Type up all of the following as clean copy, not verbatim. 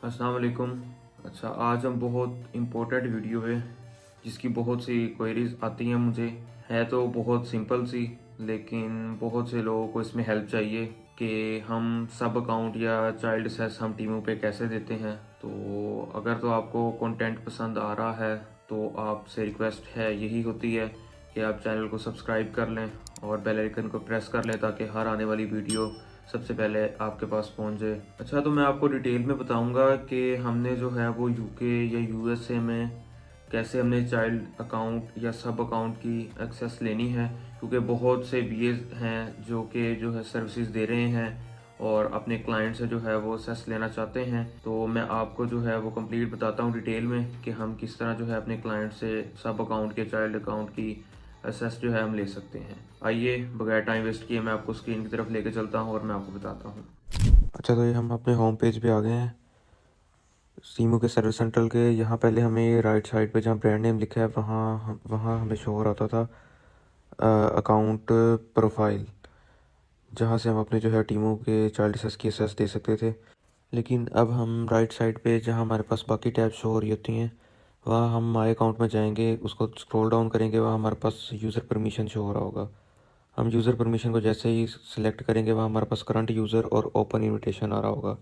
अस्सलाम वालेकुम। अच्छा, आज हम बहुत इम्पोर्टेंट वीडियो है जिसकी बहुत सी क्वेरीज आती हैं मुझे। है तो बहुत सिंपल सी, लेकिन बहुत से लोगों को इसमें हेल्प चाहिए कि हम सब अकाउंट या चाइल्ड सेस हम टीमों पे कैसे देते हैं। तो अगर तो आपको कंटेंट पसंद आ रहा है तो आपसे रिक्वेस्ट है यही होती है कि आप चैनल को सब्सक्राइब कर लें और बेल आइकन को प्रेस कर लें ताकि हर आने वाली वीडियो सबसे पहले आपके पास पहुंच जाए। अच्छा, तो मैं आपको डिटेल में बताऊंगा कि हमने जो है वो यूके या यूएसए में कैसे हमने चाइल्ड अकाउंट या सब अकाउंट की एक्सेस लेनी है, क्योंकि बहुत से बीए हैं जो है सर्विसेज दे रहे हैं और अपने क्लाइंट से जो है वो एक्सेस लेना चाहते हैं। तो मैं आपको जो है वो कंप्लीट बताता हूँ डिटेल में कि हम किस तरह जो है अपने क्लाइंट से सब अकाउंट के चाइल्ड अकाउंट की एक्सेस जो है हम ले सकते हैं। आइए बगैर टाइम वेस्ट किए मैं आपको स्क्रीन की तरफ लेके चलता हूँ और मैं आपको बताता हूँ। अच्छा, तो ये हम अपने होम पेज पे आ गए हैं सीमो के सर्विस सेंट्रल के। यहाँ पहले हमें ये राइट साइड पे जहाँ ब्रांड नेम लिखा है वहाँ हमें शो हो रहा था अकाउंट प्रोफाइल, जहाँ से हम अपने जो है टीमों के चाइल्ड एक्सेस की एक्सेस दे सकते थे। लेकिन अब हम राइट साइड पे जहाँ हमारे पास बाकी टैब शो हो रही होती हैं वहाँ हम माई अकाउंट में जाएंगे, उसको स्क्रॉल डाउन करेंगे, वहाँ हमारे पास यूज़र परमिशन शो हो रहा होगा। हम यूज़र परमिशन को जैसे ही सिलेक्ट करेंगे वहाँ हमारे पास करंट यूज़र और ओपन इनविटेशन आ रहा होगा।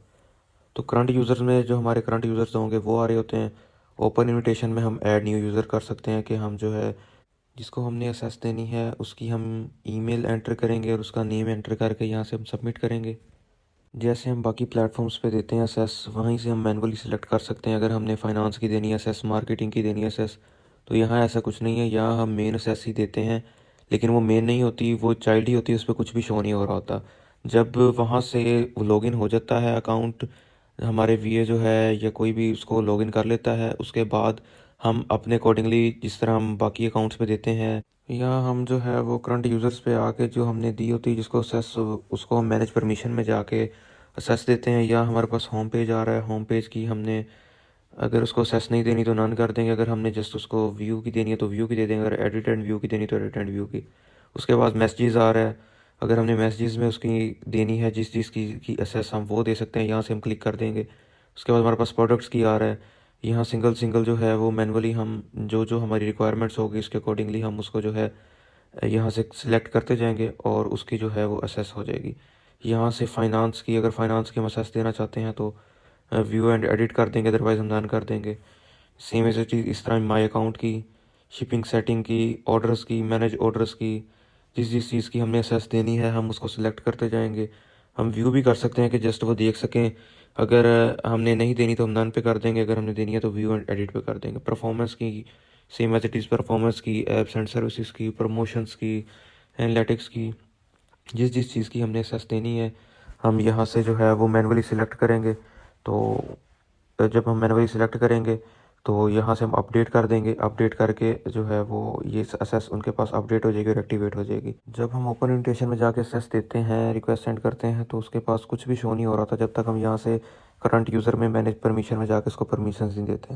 तो करंट यूज़र में जो हमारे करंट यूज़र्स होंगे वो आ रहे होते हैं। ओपन इनविटेशन में हम ऐड न्यू यूज़र कर सकते हैं कि हम जो है जिसको हमने एक्सेस देनी है उसकी हम ईमेल एंटर करेंगे और उसका नेम एंटर करके यहाँ से हम सबमिट करेंगे। जैसे हम बाकी प्लेटफॉर्म्स पे देते हैं एक्सेस, वहीं से हम मैनुअली सिलेक्ट कर सकते हैं। अगर हमने फाइनेंस की देनी है एक्सेस, मार्केटिंग की देनी है एक्सेस, तो यहाँ ऐसा कुछ नहीं है। यहाँ हम मेन एक्सेस ही देते हैं, लेकिन वो मेन नहीं होती, वो चाइल्ड ही होती है, उस पर कुछ भी शो नहीं हो रहा होता। जब वहाँ से लॉगिन हो जाता है अकाउंट, हमारे वीए जो है या कोई भी उसको लॉगिन कर लेता है, उसके बाद हम अपने अकॉर्डिंगली जिस तरह हम बाकी अकाउंट्स पे देते हैं, यहाँ हम जो है वो करंट यूज़र्स पे आके जो हमने दी होती है जिसको असेस, उसको हम मैनेज परमिशन में जाके असेस देते हैं। या हमारे पास होम पेज आ रहा है, होम पेज की हमने अगर उसको असेस नहीं देनी तो नन कर देंगे। अगर हमने जस्ट उसको व्यू की देनी है तो व्यू की दे देंगे, अगर एडिट एंड व्यू की देनी तो एडिट एंड व्यू की। उसके बाद मैसेजेस आ रहा है, अगर हमने मैसेजेस में उसकी देनी है जिस चीज़ की असेस हम वो दे सकते हैं, यहाँ से हम क्लिक कर देंगे। उसके बाद हमारे पास प्रोडक्ट्स की आ रहा है, यहाँ सिंगल सिंगल जो है वो मैनुअली हम जो जो हमारी रिक्वायरमेंट्स होगी उसके अकॉर्डिंगली हम उसको जो है यहाँ से सिलेक्ट करते जाएंगे और उसकी जो है वो असेस हो जाएगी। यहाँ से फाइनेंस की, अगर फाइनेंस की हम असेस देना चाहते हैं तो व्यू एंड एडिट कर देंगे, अदरवाइज हम डन कर देंगे। सेम ऐसे चीज़ इस तरह माई अकाउंट की, शिपिंग सेटिंग की, ऑर्डर्स की, मैनेज ऑर्डर्स की, जिस जिस चीज़ की हमने असेस देनी है हम उसको सिलेक्ट करते जाएंगे। हम व्यू भी कर सकते हैं कि जस्ट वो देख सकें। अगर हमने नहीं देनी तो हम नन पे कर देंगे, अगर हमने देनी है तो व्यू एंड एडिट पे कर देंगे। परफॉर्मेंस की same as it is, performance की, एप्स एंड सर्विसेज की, प्रमोशंस की, एनालिटिक्स की, जिस जिस चीज़ की हमने एक्सेस देनी है हम यहाँ से जो है वो मैनुअली सिलेक्ट करेंगे। तो जब हम मैनुअली सिलेक्ट करेंगे तो यहाँ से हम अपडेट कर देंगे, अपडेट करके जो है वो ये असेस उनके पास अपडेट हो जाएगी और एक्टिवेट हो जाएगी। जब हम ओपन इन्विटेशन में जाके असेस देते हैं, रिक्वेस्ट सेंड करते हैं, तो उसके पास कुछ भी शो नहीं हो रहा था जब तक हम यहाँ से करंट यूज़र में मैनेज परमिशन में जाके उसको परमिशन नहीं देते।